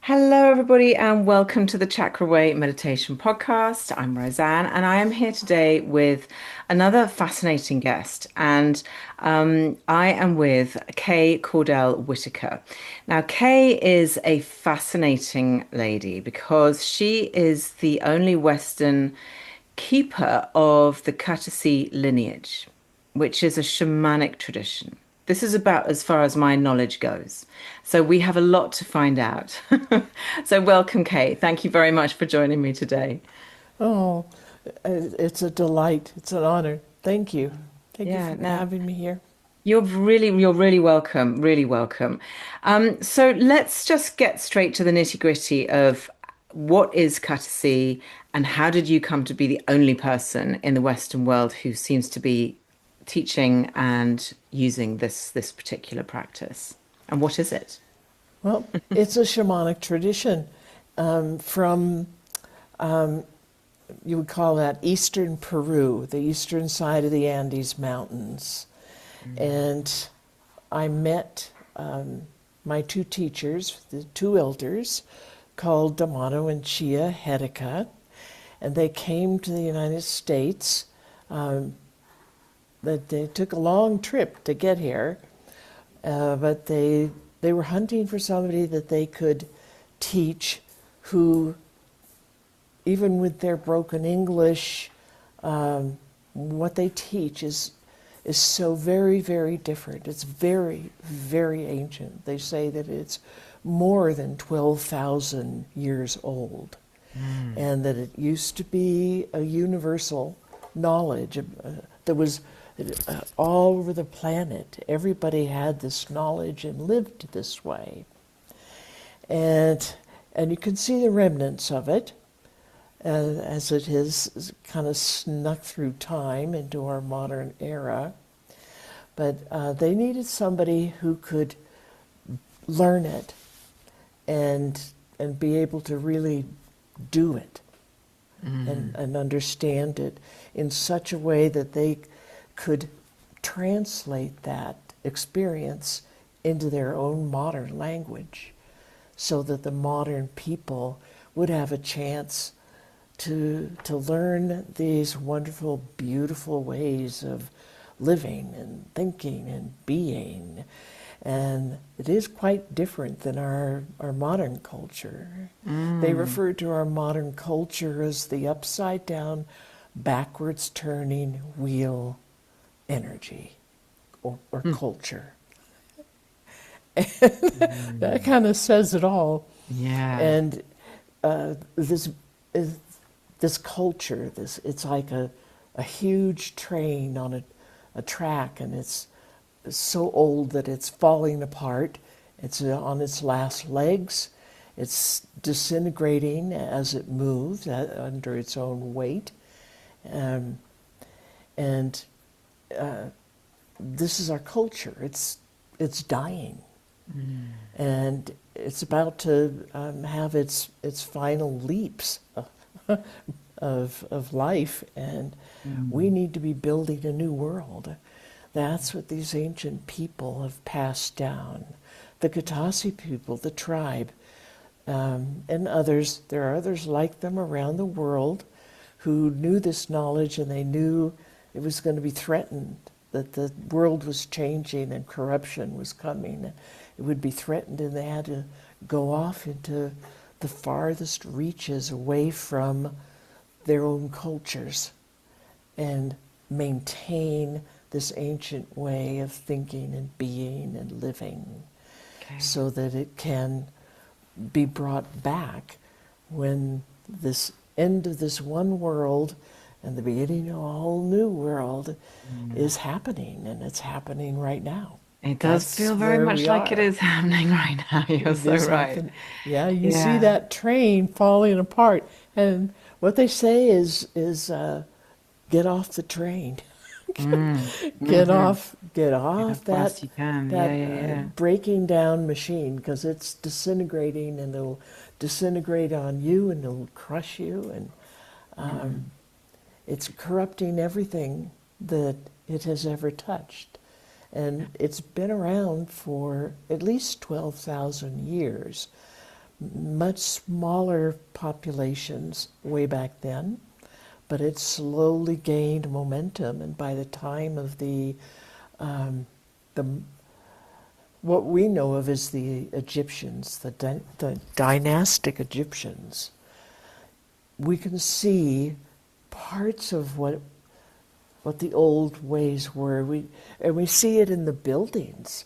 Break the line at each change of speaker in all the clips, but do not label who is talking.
Hello, everybody, and welcome to the Chakra Way Meditation Podcast. I'm Roseanne, and I am here today with another fascinating guest. And I am with Cordell Whitacker. Now, Kay is a fascinating lady because she is the only Western keeper of the Courtesy lineage, which is a shamanic tradition. This is about as far as my knowledge goes. So we have a lot to find out. So welcome, Kay. Thank you very much for joining me today.
Oh, it's a delight. It's an honor. Thank you. Thank you
Yeah,
for
no,
having me here.
you're really welcome, really welcome. So let's just get straight to the nitty-gritty of what is courtesy and how did you come to be the only person in the Western world who seems to be teaching and using this particular practice? And what is it?
Well, it's a shamanic tradition from, you would call that eastern Peru, the eastern side of the Andes Mountains. And I met my two teachers, the two elders, called D'Amato and Chia Hedeka, and they came to the United States. That they took a long trip to get here, but they were hunting for somebody that they could teach, who, even with their broken English, what they teach is so very, very different. It's very, very ancient. They say that it's more than 12,000 years old, and that it used to be a universal knowledge that was all over the planet. Everybody had this knowledge and lived this way. And you can see the remnants of it as it has kind of snuck through time into our modern era. But they needed somebody who could learn it and be able to really do it and understand it in such a way that they could translate that experience into their own modern language so that the modern people would have a chance to learn these wonderful, beautiful ways of living and thinking and being. And it is quite different than our modern culture. They refer to our modern culture as the upside down, backwards turning wheel energy or culture. And that kind of says it all.
Yeah.
And this culture, it's like a huge train on a track, and it's so old that it's falling apart. It's on its last legs. It's disintegrating as it moves under its own weight. And this is our culture. It's dying, and it's about to have its final leaps of life, and we need to be building a new world. That's what these ancient people have passed down. The Katasi people, the tribe, and others. There are others like them around the world who knew this knowledge, and they knew it was going to be threatened, that the world was changing and corruption was coming. It would be threatened, and they had to go off into the farthest reaches away from their own cultures and maintain this ancient way of thinking and being and living, so that it can be brought back when this end of this one world and the beginning of a whole new world is happening, and it's happening right now.
It does
That's
feel very
where
much
we
like it
are.
is happening right now. You're
It
so
is
right.
happening. Yeah, you see
Yeah.
that train falling apart, and what they say is get off the train. Get
As
off
fast as you can. Yeah, yeah, yeah.
breaking down machine, because it's disintegrating, and it'll disintegrate on you, and it'll crush you, and it's corrupting everything that it has ever touched. And it's been around for at least 12,000 years. much smaller populations way back then, but it slowly gained momentum. And by the time of the what we know of as the Egyptians, the dynastic Egyptians, we can see parts of what the old ways were. We see it in the buildings.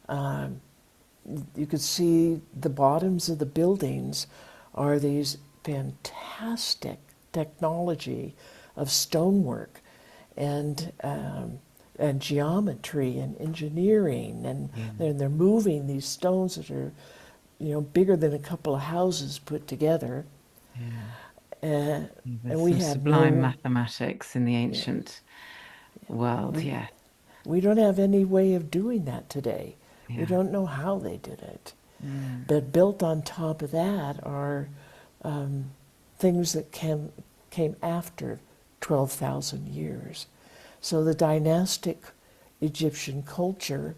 You could see the bottoms of the buildings are these fantastic technology of stonework and geometry and engineering, and they're moving these stones that are, bigger than a couple of houses put together. And we have
sublime mathematics in the ancient world. Yeah.
We don't have any way of doing that today.
Yeah.
We don't know how they did it. But built on top of that are things that came after 12,000 years. So the dynastic Egyptian culture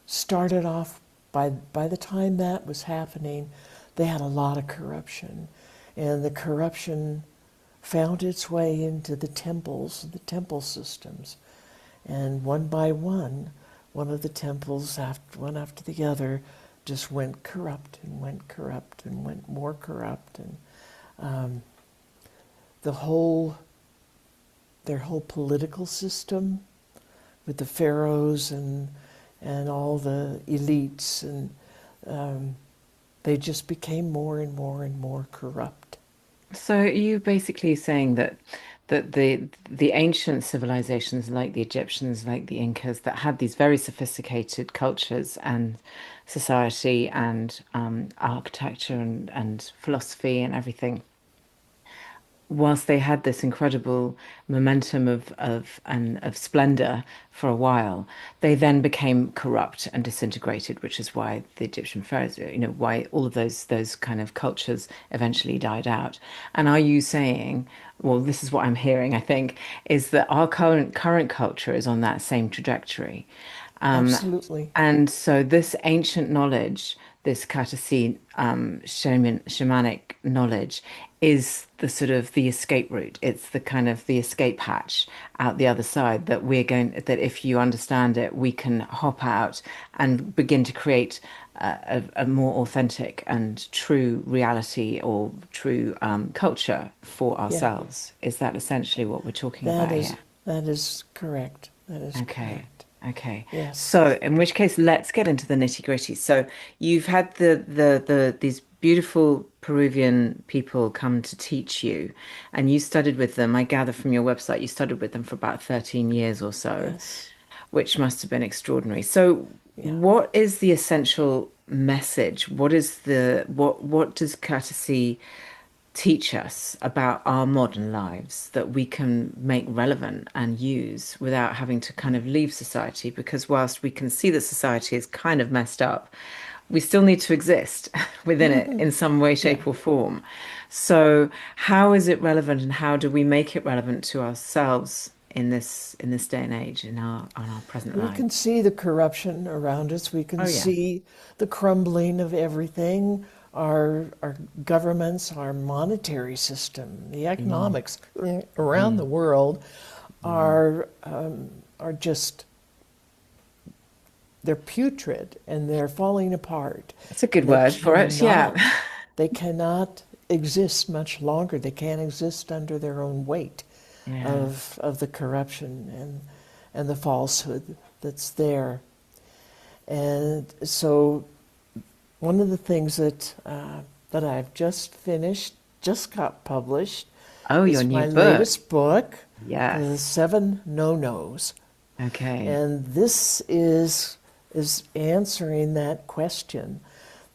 started off, by the time that was happening, they had a lot of corruption. And the corruption found its way into the temples, the temple systems. And one by one of the temples, one after the other, just went corrupt and went corrupt and went more corrupt. And their whole political system with the pharaohs and all the elites, and they just became more and more and more corrupt.
So are you basically saying that the ancient civilizations like the Egyptians, like the Incas, that had these very sophisticated cultures and society and architecture and philosophy and everything, whilst they had this incredible momentum of splendor for a while, they then became corrupt and disintegrated, which is why the Egyptian pharaohs, why all of those kind of cultures eventually died out. And are you saying, well, this is what I'm hearing, I think, is that our current culture is on that same trajectory.
Absolutely.
And so this ancient knowledge, this courtesy, shamanic knowledge, is the sort of the escape route. It's the kind of the escape hatch out the other side that that if you understand it, we can hop out and begin to create a more authentic and true reality or true culture for ourselves. Is that essentially what we're talking about here?
That is correct. That is
Okay.
correct.
Okay.
Yes.
So in which case, let's get into the nitty-gritty. So you've had these beautiful Peruvian people come to teach you, and you studied with them. I gather from your website, you studied with them for about 13 years or so,
Yes.
which must have been extraordinary. So
Yeah.
what is the essential message? What does courtesy teach us about our modern lives that we can make relevant and use without having to kind of leave society? Because whilst we can see that society is kind of messed up, we still need to exist within it in some way,
Yeah.
shape, or form. So how is it relevant, and how do we make it relevant to ourselves in this day and age in our present
We
life?
can see the corruption around us. We can
Oh yeah.
see the crumbling of everything. Our governments, our monetary system, the economics around the world are just, they're putrid and they're falling apart.
That's a good word for it. Yeah.
They cannot exist much longer. They can't exist under their own weight
Yeah.
of the corruption and the falsehood that's there. And so one of the things that I've just finished, just got published,
Oh, your
is
new
my
book.
latest book,
Yes.
The 7 No-Nos.
Okay.
And this is answering that question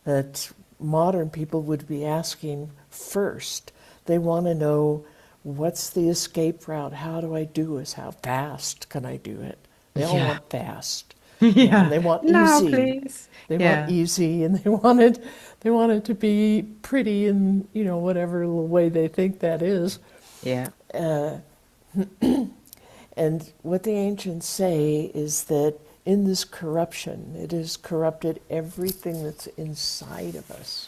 that modern people would be asking first. They want to know, what's the escape route? How do I do this? How fast can I do it? They all
Yeah.
want fast.
Yeah.
And they want
Now,
easy.
please.
They
Yeah.
want easy, and they want it to be pretty in, whatever way they think that is.
Yeah.
And what the ancients say is that in this corruption, it has corrupted everything that's inside of us.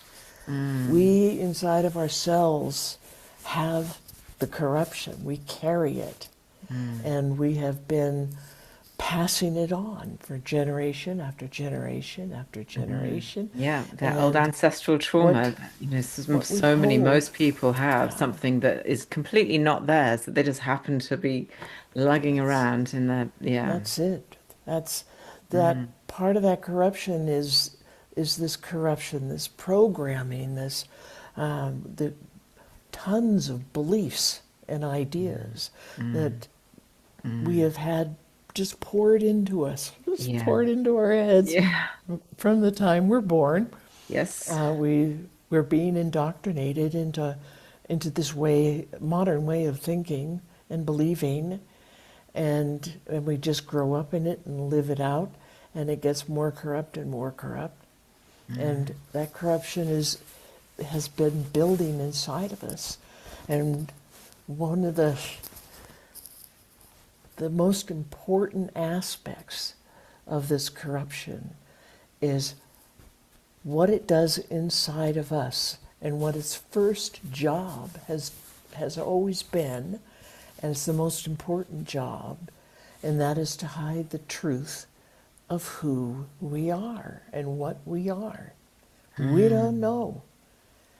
We, inside of ourselves, have the corruption. We carry it. And we have been passing it on for generation after generation after generation.
Yeah, that old
And
ancestral
what
trauma that,
what we
so many,
hold,
most people have something that is completely not theirs, that they just happen to be lugging around in their, yeah.
that's it. That's that part of that corruption is this corruption, this programming, this the tons of beliefs and ideas that we have had just poured into us, just
Yeah.
poured into our heads
Yeah.
from the time we're born.
Yes.
We're being indoctrinated into this modern way of thinking and believing, and we just grow up in it and live it out, and it gets more corrupt and more corrupt, and that corruption has been building inside of us, and one of the most important aspects of this corruption is what it does inside of us, and what its first job has always been, and it's the most important job, and that is to hide the truth of who we are and what we are. We don't know.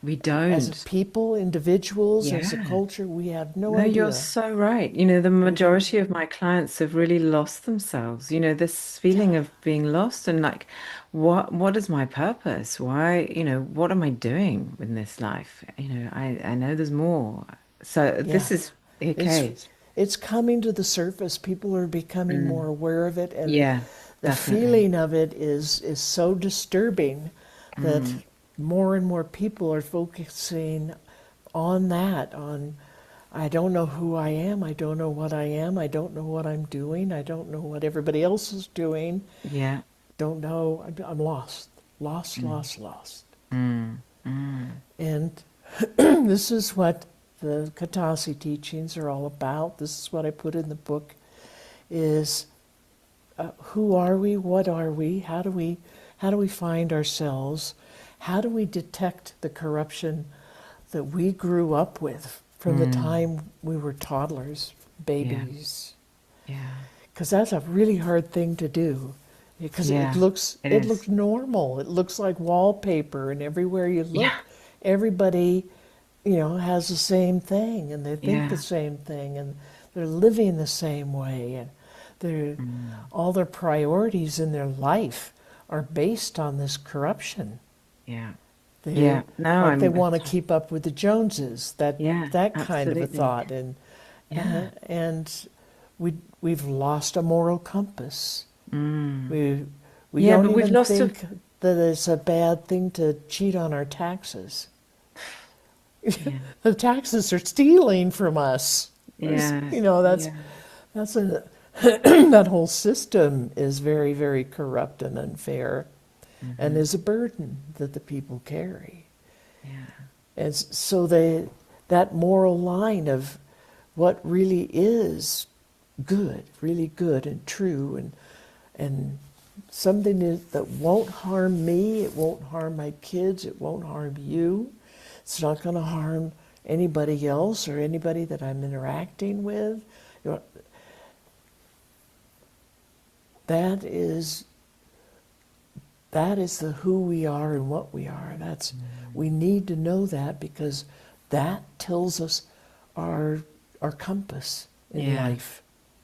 We
As a
don't.
people, individuals, as a
Yeah.
culture, we have no
No, you're
idea.
so right. The
We don't.
majority of my clients have really lost themselves. This feeling of being lost and like, what is my purpose? Why, what am I doing in this life? I know there's more. So
Yeah.
this is
It's
okay.
it's coming to the surface. People are becoming more
Mm,
aware of it, and
yeah,
the
definitely.
feeling of it is so disturbing that
Mm,
more and more people are focusing on that, on I don't know who I am, I don't know what I am, I don't know what I'm doing, I don't know what everybody else is doing,
yeah.
don't know, I'm lost, lost,
Mm,
lost, lost.
mm, mm,
And this is what the Katasi teachings are all about. This is what I put in the book is who are we? What are we? How do we find ourselves? How do we detect the corruption that we grew up with from the
mm,
time we were toddlers,
yeah,
babies?
yeah,
Because that's a really hard thing to do. Because it
yeah.
looks
It
it
is.
looks normal. It looks like wallpaper, and everywhere you
Yeah,
look, everybody, has the same thing, and they think the
yeah.
same thing, and they're living the same way, and they're
Mm,
all their priorities in their life are based on this corruption.
yeah.
They
Yeah. No,
like they want to keep up with the Joneses,
yeah,
that kind of a
absolutely.
thought, and
Yeah.
and we've lost a moral compass.
Mm.
We we
Yeah,
don't
but we've
even
lost a
think that it's a bad thing to cheat on our taxes.
yeah.
The taxes are stealing from us.
Yeah.
That's
Yeah.
that's a that whole system is very, very corrupt and unfair, and
Hmm.
is a burden that the people carry.
Yeah.
And so that moral line of what really is good, really good and true, and something that won't harm me, it won't harm my kids, it won't harm you, it's not going to harm anybody else or anybody that I'm interacting with. You know, that is the who we are and what we are. We need to know that, because that tells us our compass in
Yeah.
life.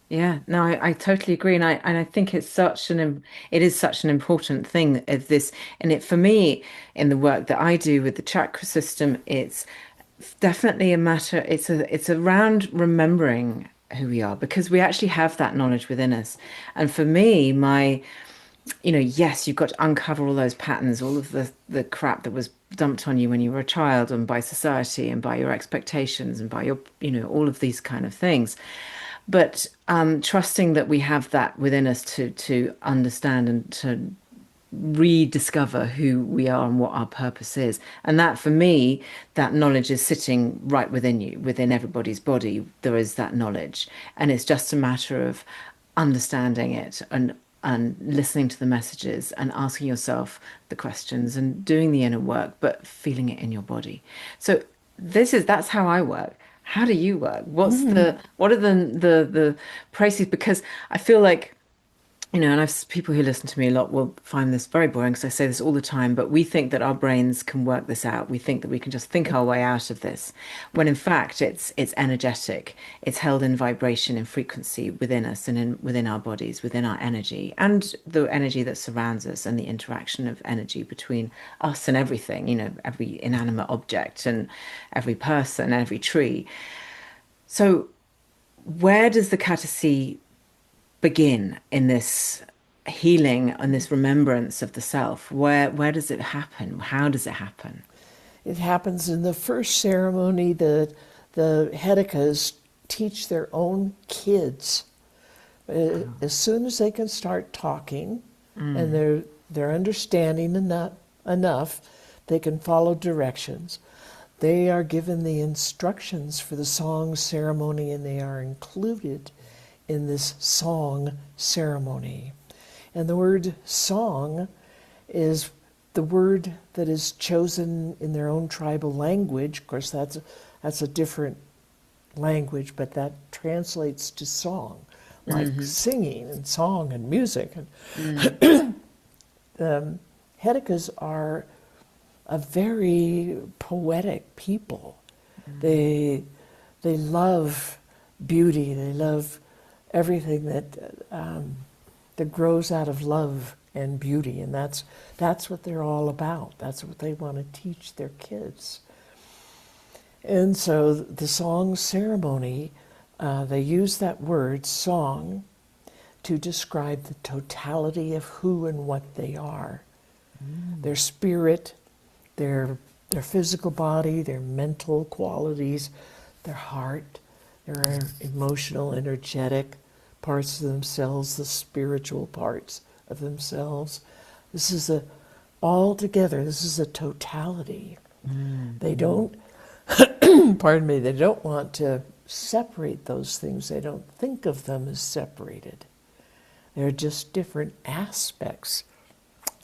Yeah. No, I totally agree. And I think it is such an important thing of this. And it for me, in the work that I do with the chakra system, it's definitely a matter, it's around remembering who we are because we actually have that knowledge within us. And for me, yes, you've got to uncover all those patterns, all of the crap that was dumped on you when you were a child and by society and by your expectations and by your, all of these kind of things. But trusting that we have that within us to understand and to rediscover who we are and what our purpose is. And that for me, that knowledge is sitting right within you, within everybody's body. There is that knowledge. And it's just a matter of understanding it and and listening to the messages and asking yourself the questions and doing the inner work, but feeling it in your body. So that's how I work. How do you work? What are the processes? Because I feel like, and people who listen to me a lot will find this very boring because I say this all the time, but we think that our brains can work this out. We think that we can just think our way out of this, when in fact it's energetic. It's held in vibration and frequency within us and within our bodies, within our energy, and the energy that surrounds us, and the interaction of energy between us and everything, every inanimate object and every person, every tree. So where does the courtesy begin in this healing and this remembrance of the self? Where does it happen? How does it happen?
It happens in the first ceremony. The Whitackers teach their own kids. As soon as they can start talking and they're understanding enough, they can follow directions. They are given the instructions for the song ceremony, and they are included in this song ceremony. And the word song is the word that is chosen in their own tribal language. Of course, that's a different language, but that translates to song, like singing and song and music. And Whitackers are a very poetic people. They love beauty. They love everything that grows out of love and beauty, and that's what they're all about. That's what they want to teach their kids. And so the song ceremony, they use that word song to describe the totality of who and what they are. Their spirit, their physical body, their mental qualities, their heart, their emotional, energetic parts of themselves, the spiritual parts of themselves. This is all together. This is a totality. They don't, pardon me, they don't want to separate those things. They don't think of them as separated. They're just different aspects,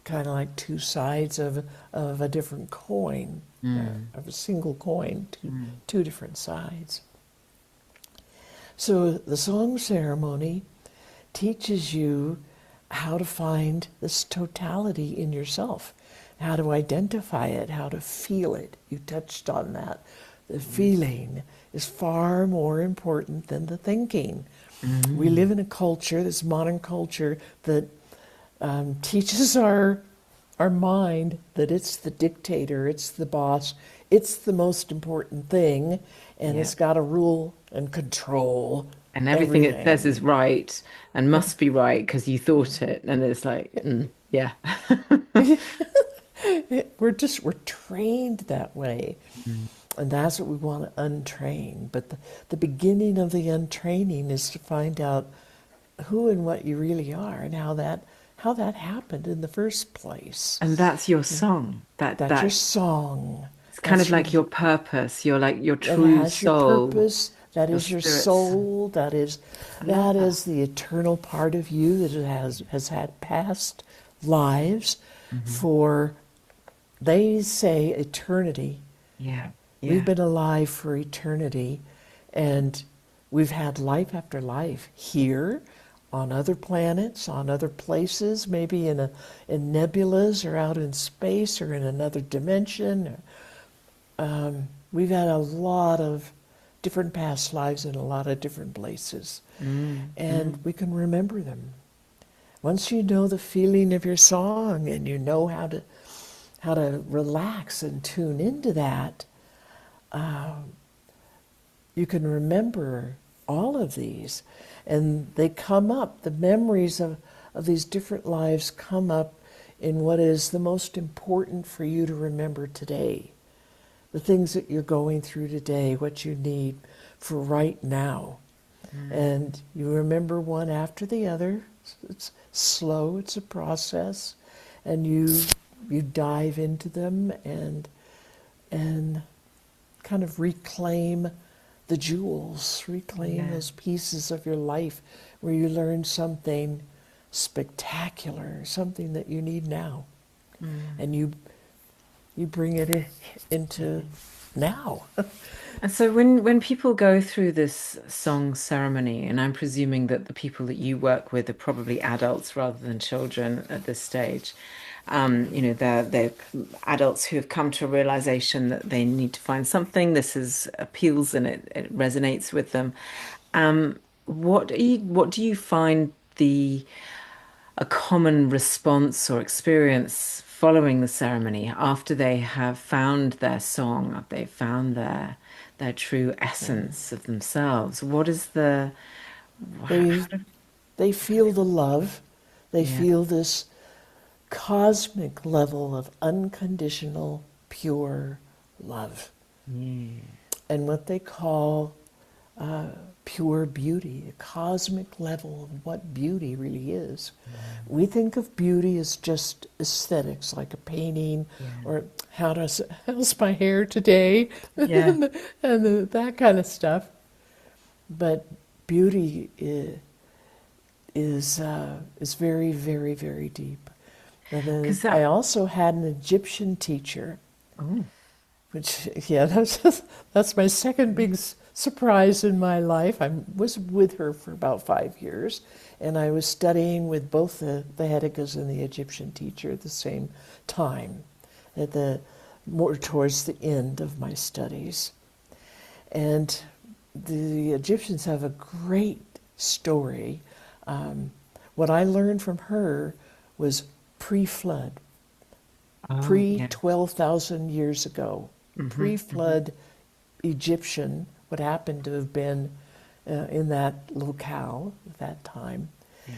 kind of like two sides of a different coin, of a single coin, two different sides. So the song ceremony teaches you how to find this totality in yourself, how to identify it, how to feel it. You touched on that. The feeling is far more important than the thinking. We live in a culture, this modern culture, that teaches our mind that it's the dictator, it's the boss, it's the most important thing, and it's got to rule and control
And everything it says is right and must be right because you thought it. And it's like, yeah.
We're trained that way. And that's what we want to untrain. But the beginning of the untraining is to find out who and what you really are, and how that happened in the first place.
And that's your song.
That's your song.
It's kind of like your purpose. You're like your true
that has
soul.
Your purpose. That is your soul. That is the eternal part of you that has had past lives for, they say, eternity.
Yeah.
We've been alive for eternity, and we've had life after life here, on other planets, on other places, maybe in nebulas or out in space or in another dimension. We've had a lot of different past lives in a lot of different places, and we can remember them. Once you know the feeling of your song and you know how to relax and tune into that, you can remember all of these, and they come up. The memories of these different lives come up in what is the most important for you to remember today. The things that you're going through today, what you need for right now. And you remember one after the other. It's slow, it's a process, and you dive into them and kind of reclaim the jewels, reclaim those pieces of your life where you learned something spectacular, something that you need now.
Mm.
And you bring it into now.
And so when people go through this song ceremony, and I'm presuming that the people that you work with are probably adults rather than children at this stage, they're adults who have come to a realization that they need to find something. This is appeals and it resonates with them. What do you find a common response or experience following the ceremony after they have found their song, they found their true essence of themselves? What is
They
how do,
they feel the love. They
yeah.
feel this cosmic level of unconditional, pure love.
Yeah.
And what they call pure beauty, a cosmic level of what beauty really is. We think of beauty as just aesthetics, like a painting,
Yeah.
or how's my hair today,
Yeah.
and that kind of stuff. But beauty is very, very, very deep. And then
Because
I
that,
also had an Egyptian teacher,
oh,
which, yeah, that's my second big surprise in my life. I was with her for about 5 years, and I was studying with both the Whitackers and the Egyptian teacher at the same time, more towards the end of my studies. And the Egyptians have a great story. What I learned from her was pre-flood,
oh,
pre
yeah.
12,000 years ago,
Hmm. Hmm.
pre-flood Egyptian, what happened to have been in that locale at that time.
Yeah.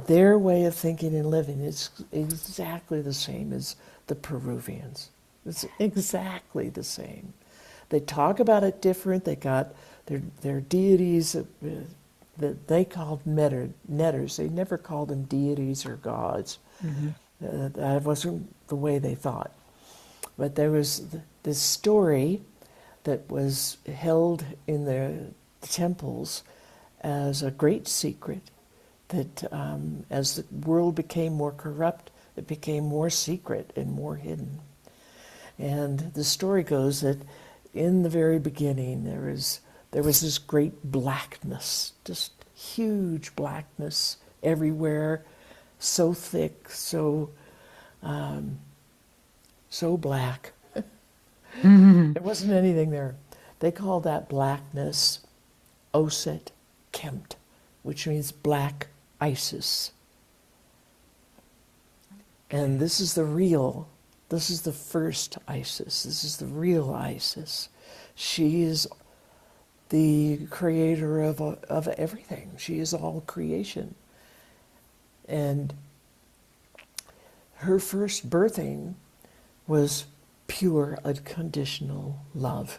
Their way of thinking and living is exactly the same as the Peruvians. It's exactly the same. They talk about it different. They got their deities that they called netters. They never called them deities or gods.
Hmm.
That wasn't the way they thought. But there was this story that was held in the temples as a great secret that as the world became more corrupt, it became more secret and more hidden. And the story goes that in the very beginning there was this great blackness, just huge blackness everywhere, so thick, so black.
Hmm.
There wasn't anything there. They called that blackness Oset Kemt, which means black Isis. And this is the first Isis. This is the real Isis. She is the creator of everything. She is all creation. And her first birthing was pure, unconditional love.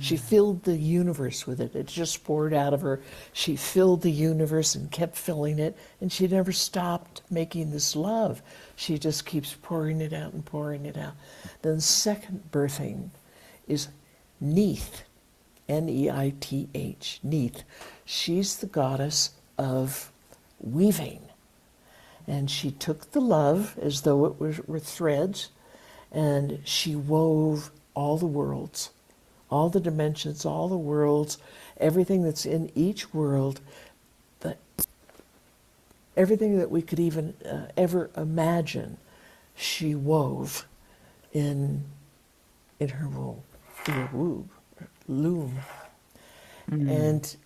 She filled the universe with it. It just poured out of her. She filled the universe and kept filling it, and she never stopped making this love. She just keeps pouring it out and pouring it out. Then the second birthing is Neith, Neith, Neith. She's the goddess of weaving. And she took the love as though it were threads, and she wove all the worlds, all the dimensions, all the worlds, everything that's in each world, that everything that we could even ever imagine, she wove in her womb, in her loom.
Mm.
And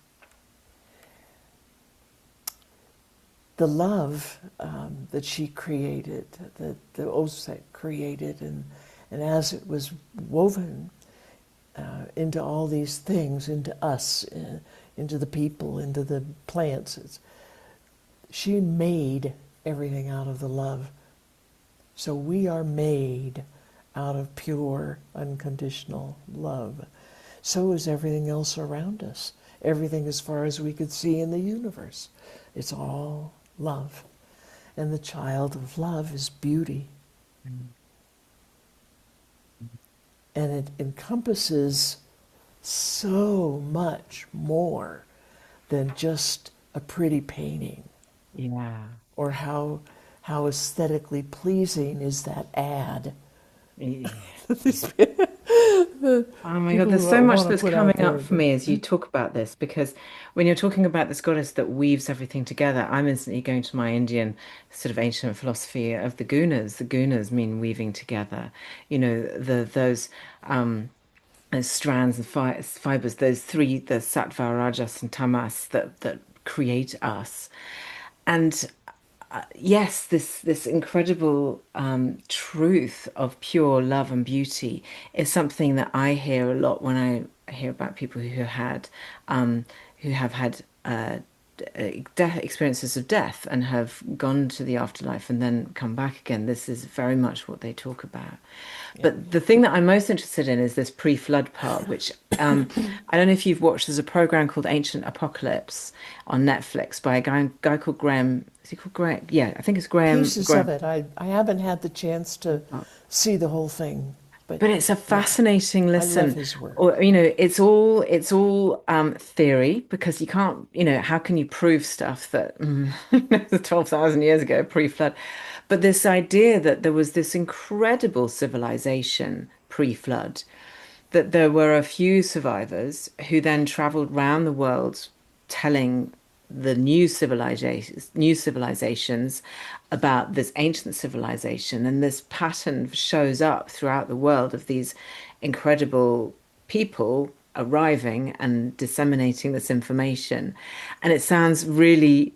the love that she created, that the Osset created, and as it was woven into all these things, into us, into the people, into the plants, she made everything out of the love. So we are made out of pure, unconditional love. So is everything else around us. Everything as far as we could see in the universe. It's all love. And the child of love is beauty.
Mm.
And it encompasses so much more than just a pretty painting
Yeah.
or how aesthetically pleasing is that ad.
Yeah.
The
Oh my God,
people
there's so much
want to
that's
put out
coming
there.
up for me as you talk about this because when you're talking about this goddess that weaves everything together, I'm instantly going to my Indian sort of ancient philosophy of the gunas. The gunas mean weaving together. Um those strands and fibers, those three, the sattva, rajas, and tamas that create us. And yes, this incredible truth of pure love and beauty is something that I hear a lot when I hear about people who have had experiences of death and have gone to the afterlife and then come back again. This is very much what they talk about.
Yeah.
But the thing that I'm most interested in is this pre-flood part, which I don't know if you've watched. There's a program called Ancient Apocalypse on Netflix by a guy called Graham. Is he called Graham? Yeah, I think it's Graham.
Pieces of
Graham.
it. I haven't had the chance to see the whole thing, but
But it's a
yeah,
fascinating
I love
listen.
his work.
Or, it's all theory because you can't, how can you prove stuff that 12,000 years ago, pre-flood? But this idea that there was this incredible civilization pre-flood, that there were a few survivors who then traveled around the world telling the new civilizations about this ancient civilization, and this pattern shows up throughout the world of these incredible people arriving and disseminating this information. And it sounds really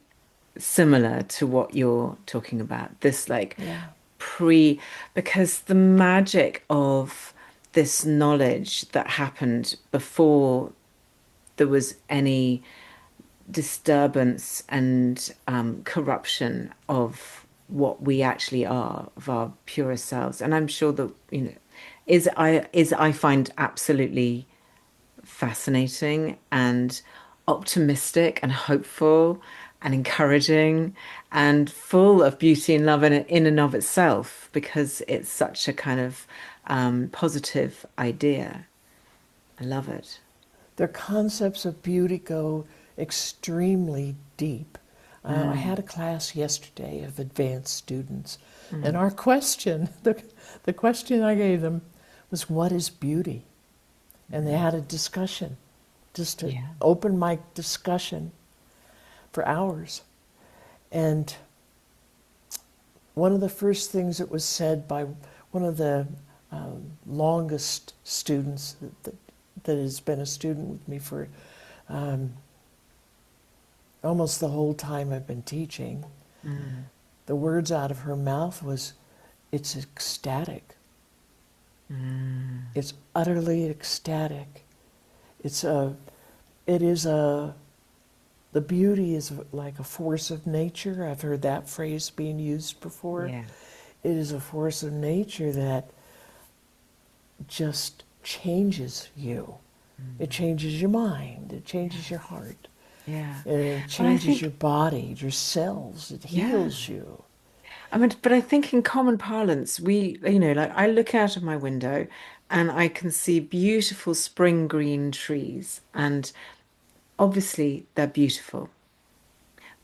similar to what you're talking about. This like
Yeah.
pre, because the magic of this knowledge that happened before there was any disturbance and corruption of what we actually are, of our purest selves. And I'm sure that, I find absolutely fascinating and optimistic and hopeful and encouraging and full of beauty and love in and of itself because it's such a kind of positive idea. I love it.
Their concepts of beauty go extremely deep. I had a class yesterday of advanced students, and our question, the question I gave them was, "What is beauty?" And they had a discussion, just an
Yeah.
open mic discussion for hours. And one of the first things that was said by one of the longest students that has been a student with me for almost the whole time I've been teaching, the words out of her mouth was, "It's ecstatic. It's utterly ecstatic. The beauty is like a force of nature." I've heard that phrase being used before.
Yeah.
It is a force of nature that just changes you. It changes your mind. It changes your heart.
Yeah.
And it
But I
changes your
think,
body, your cells. It
yeah.
heals you.
I mean, but I think in common parlance, like I look out of my window and I can see beautiful spring green trees, and obviously they're beautiful.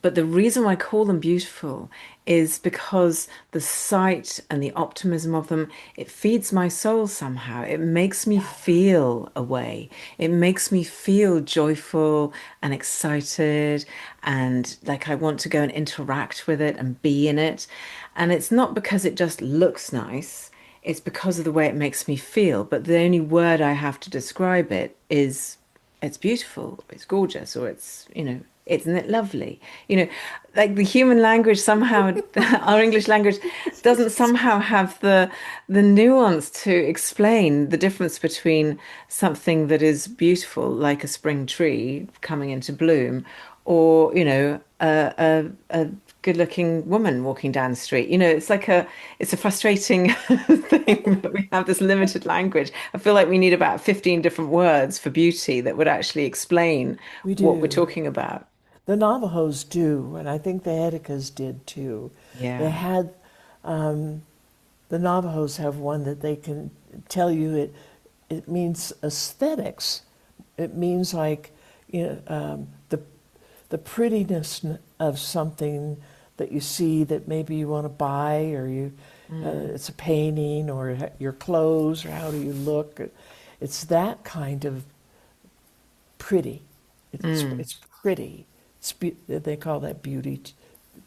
But the reason why I call them beautiful is because the sight and the optimism of them, it feeds my soul somehow. It makes me feel a way. It makes me feel joyful and excited and like I want to go and interact with it and be in it. And it's not because it just looks nice. It's because of the way it makes me feel. But the only word I have to describe it is it's beautiful, it's gorgeous, or isn't it lovely? Like the human language somehow, our English language doesn't somehow have the nuance to explain the difference between something that is beautiful, like a spring tree coming into bloom, or a good-looking woman walking down the street. It's a frustrating thing that we have this limited language. I feel like we need about 15 different words for beauty that would actually explain
We
what we're
do.
talking about.
The Navajos do, and I think the Edicas did too. They
Yeah.
had, the Navajos have one that they can tell you it means aesthetics. It means like, the prettiness of something, that you see that maybe you want to buy, or it's a painting, or your clothes, or how do you look. It's that kind of pretty. It's pretty. They call that beauty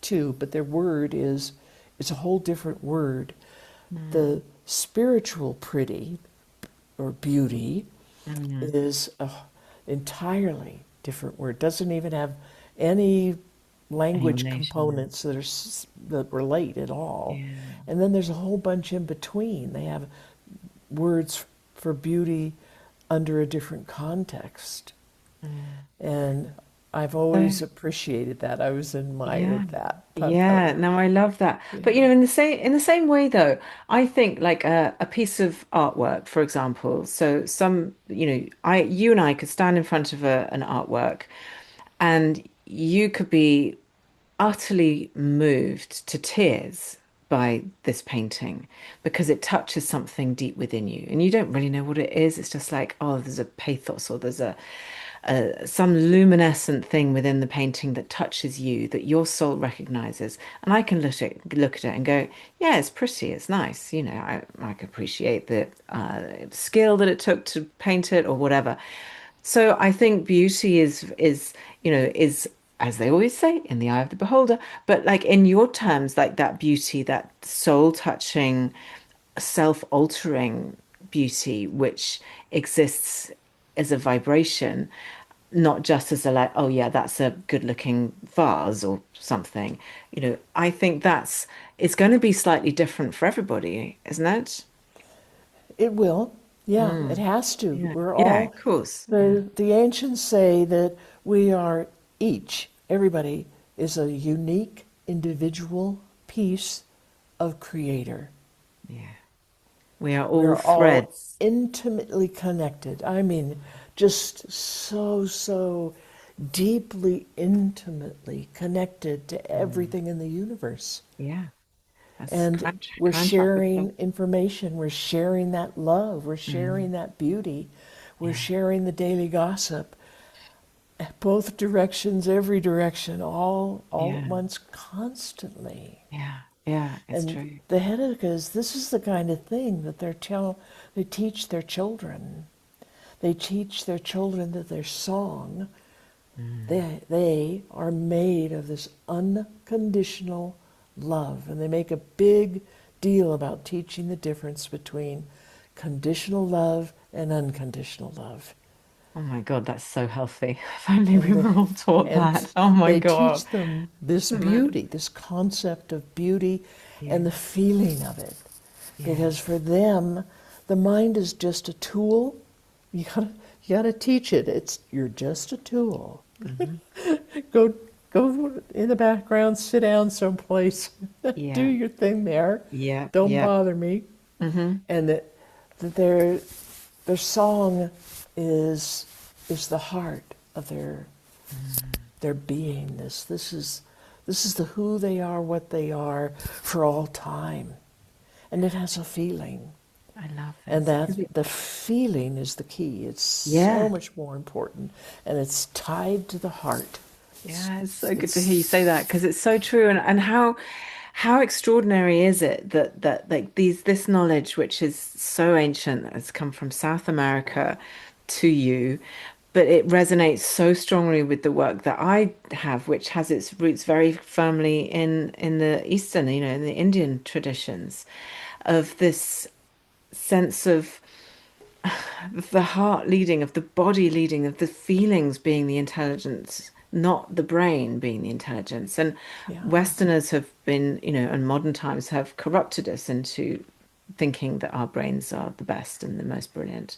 too, but their word is, it's a whole different word. The spiritual pretty or beauty is a entirely different word. Doesn't even have any
Any
language
relation.
components that relate at all.
Yeah.
And then there's a whole bunch in between. They have words for beauty under a different context. And I've
So,
always appreciated that. I always
yeah.
admired that.
Yeah, no, I love that. But
Yeah.
in the same way though, I think like a piece of artwork, for example. So some, you and I could stand in front of an artwork and you could be utterly moved to tears by this painting because it touches something deep within you and you don't really know what it is. It's just like, oh, there's a pathos or there's some luminescent thing within the painting that touches you that your soul recognizes. And I can look at it and go, yeah, it's pretty, it's nice. I can appreciate the skill that it took to paint it or whatever. So I think beauty is as they always say, in the eye of the beholder. But like in your terms, like that beauty, that soul touching, self-altering beauty, which exists as a vibration, not just as a like, oh yeah, that's a good looking vase or something. I think it's going to be slightly different for everybody, isn't it?
It will. Yeah, it has to.
Yeah.
We're
Yeah,
all,
of course. Yeah.
the ancients say that we are each, everybody is a unique individual piece of Creator.
Yeah. We are all
We're all
threads.
intimately connected. I mean, just so deeply, intimately connected to
Mm.
everything in the universe.
Yeah. That's
And we're
crown chakra.
sharing information, we're sharing that love, we're sharing
Mm.
that beauty, we're
Yeah.
sharing the daily gossip, both directions, every direction, all at
Yeah.
once, constantly.
Yeah. Yeah. It's
And
true.
the Hedekas, this is the kind of thing that they teach their children. They teach their children that their song,
Mm.
they are made of this unconditional love. And they make a big deal about teaching the difference between conditional love and unconditional love.
Oh my God, that's so healthy. If only we
And
were all taught
and
that. Oh my
they
God.
teach them this
Isn't it?
beauty, this concept of beauty
Yeah.
and the feeling of it.
Yeah.
Because for them, the mind is just a tool. You gotta teach it. You're just a tool.
Hmm.
Go go in the background, sit down someplace, do
Yeah.
your thing there.
Yeah.
Don't
Yeah.
bother me.
Hmm.
And that their song is the heart of their beingness. This is the who they are, what they are for all time. And it has a feeling.
I love
And
this.
that the feeling is the key. It's so
Yeah.
much more important. And it's tied to the heart.
Yeah. It's so good to hear you say
It's
that because it's so true. And how extraordinary is it that like this knowledge, which is so ancient, has come from South America to you, but it resonates so strongly with the work that I have, which has its roots very firmly in the Eastern, in the Indian traditions, of this sense of the heart leading, of the body leading, of the feelings being the intelligence, not the brain being the intelligence. And
yeah.
Westerners have been, and modern times have corrupted us into thinking that our brains are the best and the most brilliant,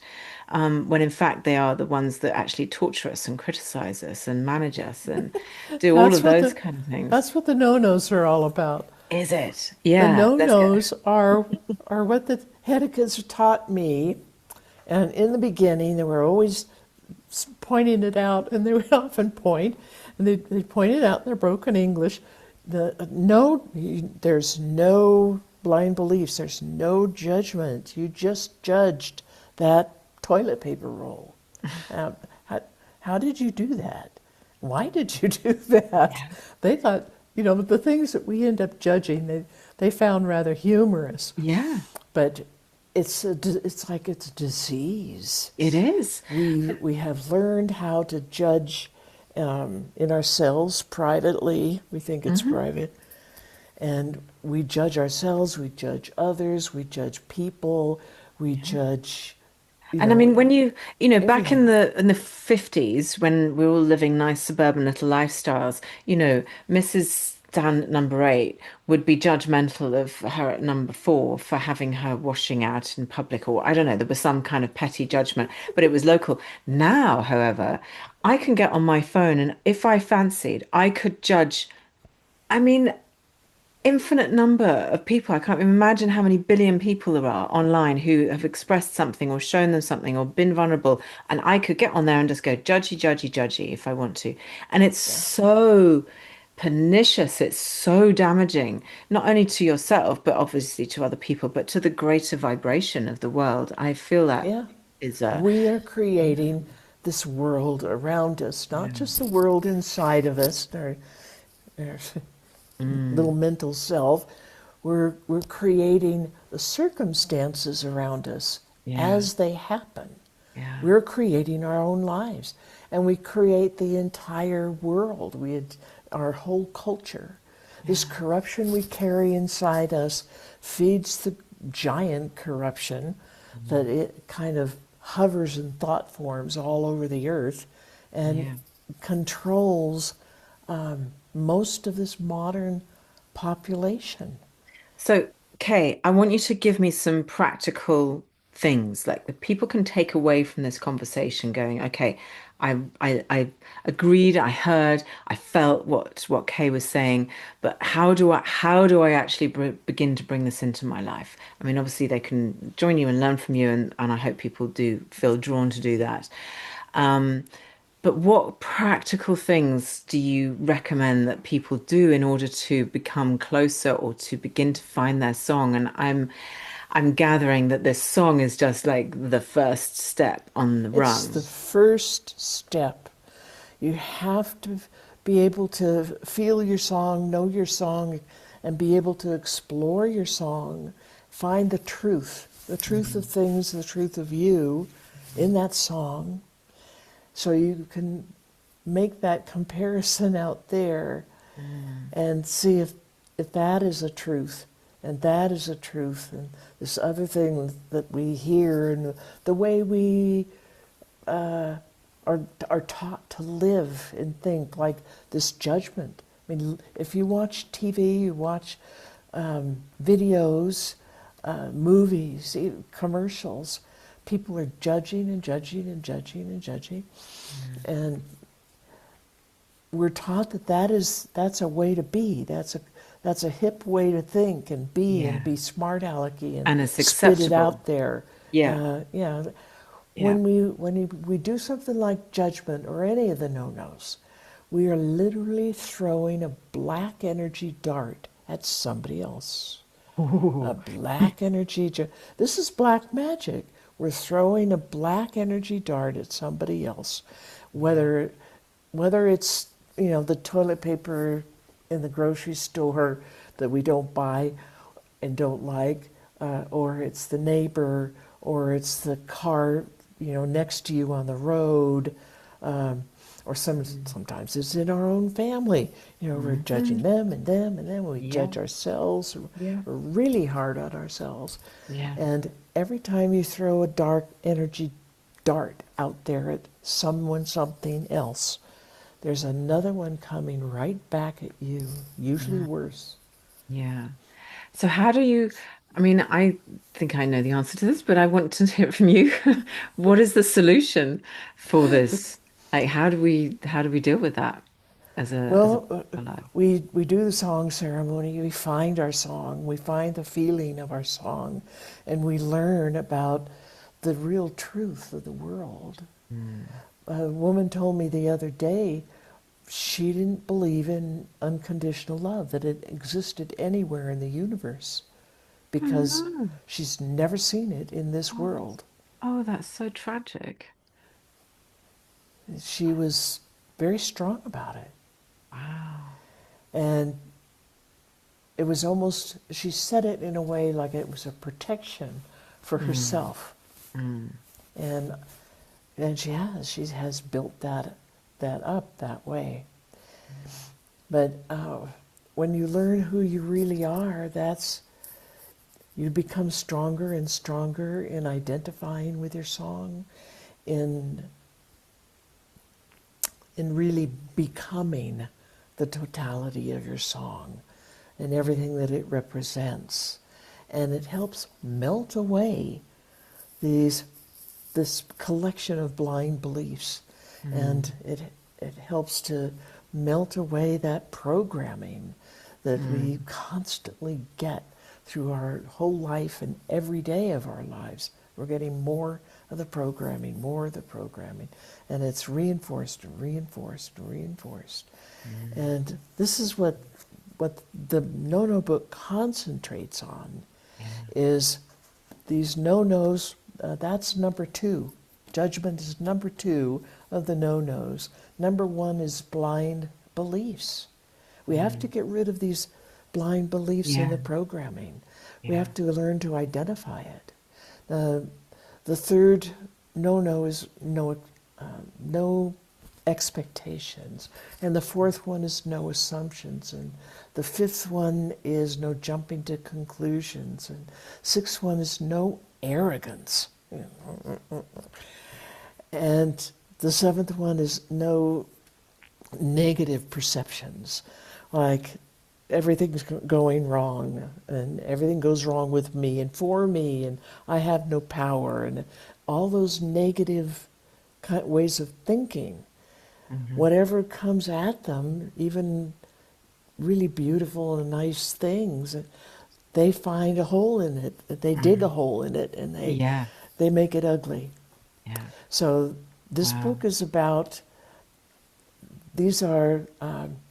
when in fact they are the ones that actually torture us and criticize us and manage us and do all
That's
of
what
those
the
kind of things.
that's what the no-nos are all about.
Is it?
The
Yeah, let's go.
no-nos are what the Hedekas taught me. And in the beginning, they were always pointing it out, and they would often point, and they point it out in their broken English. There's no blind beliefs. There's no judgment. You just judged that toilet paper roll. Now, how did you do that? Why did you do that?
Yeah.
They thought but the things that we end up judging, they found rather humorous.
Yeah,
But it's like it's a disease.
it is.
We have learned how to judge in ourselves privately. We think it's private. And we judge ourselves, we judge others, we judge people, we judge,
And I mean, when back
everything.
in the 50s, when we were all living nice suburban little lifestyles, Mrs. Dan at number 8 would be judgmental of her at number 4 for having her washing out in public, or I don't know, there was some kind of petty judgment, but it was local. Now, however, I can get on my phone and if I fancied, I could judge. I mean, infinite number of people. I can't even imagine how many billion people there are online who have expressed something or shown them something or been vulnerable. And I could get on there and just go judgy, judgy, judgy if I want to. And it's
Yeah.
so pernicious. It's so damaging, not only to yourself, but obviously to other people, but to the greater vibration of the world. I feel that
Yeah.
is a,
We are creating this world around us, not
yeah.
just the world inside of us, our little mental self. We're creating the circumstances around us
Yeah.
as they happen.
Yeah.
We're creating our own lives, and we create the entire world. Our whole culture. This
Yeah.
corruption we carry inside us feeds the giant corruption that it kind of hovers in thought forms all over the earth and
Yeah.
controls most of this modern population.
So, Kay, I want you to give me some practical things like that people can take away from this conversation going, okay, I agreed, I heard, I felt what Kay was saying, but how do I actually begin to bring this into my life? I mean, obviously they can join you and learn from you, and I hope people do feel drawn to do that. Um, but what practical things do you recommend that people do in order to become closer or to begin to find their song? And I'm gathering that this song is just like the first step on the
It's the
rung.
first step. You have to be able to feel your song, know your song, and be able to explore your song, find the truth of things, the truth of you in that song, so you can make that comparison out there and see if that is a truth and that is a truth and this other thing that we hear and the way we are taught to live and think, like this judgment. I mean, if you watch TV, you watch videos, movies, commercials, people are judging and judging and judging and judging. And we're taught that's a way to be. That's a hip way to think and
Yeah.
be smart alecky and
And it's
spit it
acceptable.
out there.
Yeah.
Yeah.
Yeah.
When we do something like judgment or any of the no-nos, we are literally throwing a black energy dart at somebody else. A
Ooh.
black energy. This is black magic. We're throwing a black energy dart at somebody else, whether it's the toilet paper in the grocery store that we don't buy and don't like, or it's the neighbor, or it's the car next to you on the road, or sometimes it's in our own family. We're judging
Mhm.
them and them, and then we
Yeah.
judge ourselves.
Yeah.
We're really hard on ourselves.
Yeah.
And every time you throw a dark energy dart out there at someone, something else, there's another one coming right back at you, usually
Yeah.
worse.
Yeah. So how do you, I mean, I think I know the answer to this, but I want to hear from you. What is the solution for this? Like, how do we deal with that as a
Well,
life?
we do the song ceremony, we find our song, we find the feeling of our song, and we learn about the real truth of the world.
Mm.
A woman told me the other day she didn't believe in unconditional love, that it existed anywhere in the universe,
Oh
because
no.
she's never seen it in this
Oh,
world.
oh, that's so tragic.
She was very strong about it.
Wow.
And it was almost, she said it in a way like it was a protection for
Mm.
herself.
Mm.
And she has built that up that way. But when you learn who you really are, you become stronger and stronger in identifying with your song, in really becoming the totality of your song and everything that it represents. And it helps melt away these this collection of blind beliefs,
Mm.
and it helps to melt away that programming that we
Mm.
constantly get through our whole life and every day of our lives. We're getting more of the programming, more of the programming, and it's reinforced and reinforced and reinforced.
Mm.
And this is what the no-no book concentrates on,
Yeah.
is these no-nos. That's number two. Judgment is number two of the no-nos. Number one is blind beliefs. We have to
Mm.
get rid of these blind beliefs in
Yeah.
the programming. We
Yeah.
have to learn to identify it. Uh, the third no-no is no expectations. And the fourth one is no assumptions. And the fifth one is no jumping to conclusions. And sixth one is no arrogance. And the seventh one is no negative perceptions, like everything's going wrong and everything goes wrong with me and for me and I have no power, and all those negative ways of thinking.
Hmm.
Whatever comes at them, even really beautiful and nice things, they find a hole in it. They dig a
Mm.
hole in it and
Yeah.
they make it ugly.
Yeah.
So this
Wow.
book is about, these are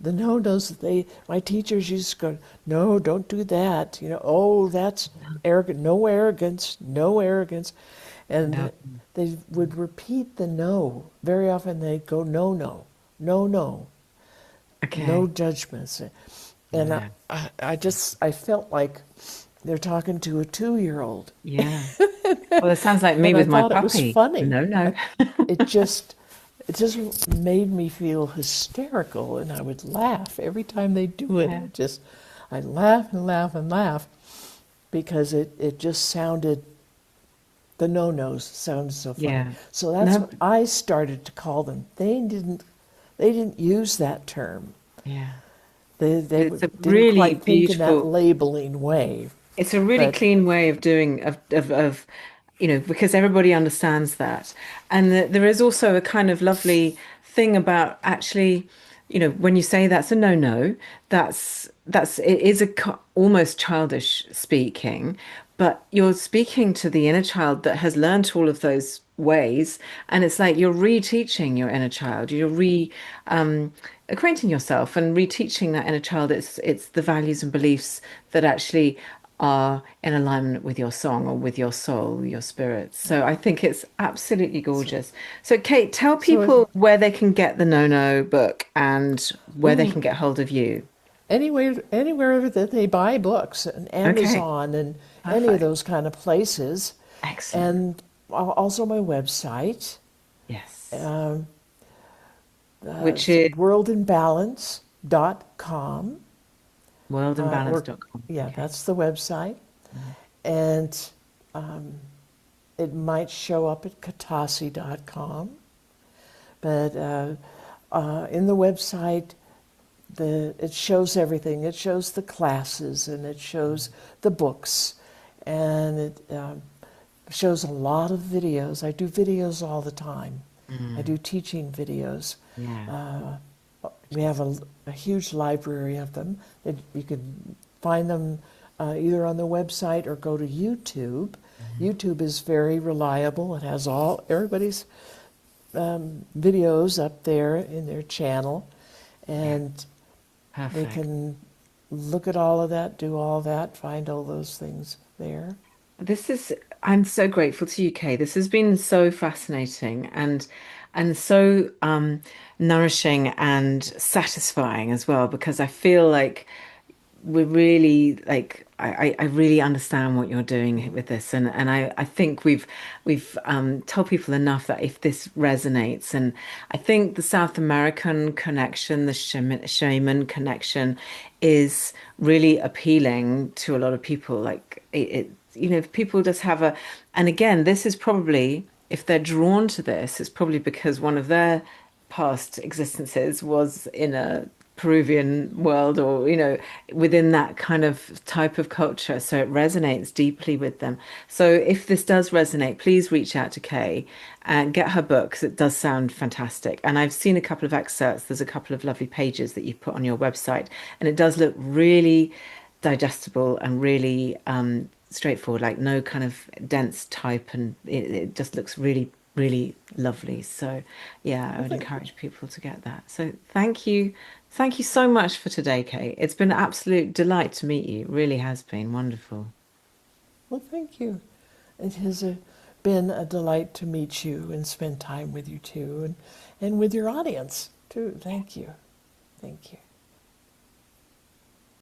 the no-nos that my teachers used to go, no, don't do that. Oh, that's arrogant. No arrogance, no arrogance.
No.
And they would repeat the no. Very often they'd go, no, no, no, no, no
Okay.
judgments. And
Yeah.
I felt like they're talking to a 2-year-old.
Yeah. Well, it sounds like me
And I
with my
thought it was
puppy.
funny.
No, no.
It just it just made me feel hysterical, and I would laugh every time they do it.
Yeah.
I'd laugh and laugh and laugh because it just sounded, the no-nos sounded so funny.
Yeah.
So that's
No.
what I started to call them. They didn't use that term.
Yeah.
They
It's a
didn't
really
quite think in that
beautiful.
labeling way.
It's a really
But
clean way of doing of because everybody understands that. And there is also a kind of lovely thing about actually, when you say that's a no-no, it is almost childish speaking, but you're speaking to the inner child that has learned all of those ways, and it's like you're reteaching your inner child. You're acquainting yourself and reteaching that inner child. It's the values and beliefs that actually are in alignment with your song or with your soul, your spirit. So I think it's absolutely
so,
gorgeous. So, Kate, tell
so
people where they can get the No No book and where they
ooh,
can get hold of you.
anywhere that they buy books, and
Okay,
Amazon and any of
perfect.
those kind of places,
Excellent.
and also my website,
Yes.
um,
Which is
worldinbalance.com, or
worldandbalance.com.
yeah,
Okay.
that's the website, and it might show up at katasi.com, but in the website, it shows everything. It shows the classes and it shows the books, and it shows a lot of videos. I do videos all the time. I
Mm,
do teaching videos.
yeah.
Uh, we have a huge library of them. You can find them either on the website or go to YouTube.
Mhm.
YouTube is very reliable. It has everybody's videos up there in their channel,
Yeah.
and they
Perfect.
can look at all of that, do all that, find all those things there.
I'm so grateful to you, Kay. This has been so fascinating. And and so nourishing and satisfying as well, because I feel like we're really like I really understand what you're doing with this, and I think we've told people enough that if this resonates, and I think the South American connection, the shaman connection, is really appealing to a lot of people. Like people just have a, and again, this is probably if they're drawn to this, it's probably because one of their past existences was in a Peruvian world or, within that kind of type of culture. So it resonates deeply with them. So if this does resonate, please reach out to Kay and get her book because it does sound fantastic. And I've seen a couple of excerpts. There's a couple of lovely pages that you've put on your website, and it does look really digestible and really straightforward, like no kind of dense type, and it just looks really, really lovely. So, yeah, I
Well,
would
thank you.
encourage people to get that. So, thank you. Thank you so much for today, Kate. It's been an absolute delight to meet you. It really has been wonderful.
Well, thank you. It has been a delight to meet you and spend time with you too, and with your audience too. Thank you. Thank you.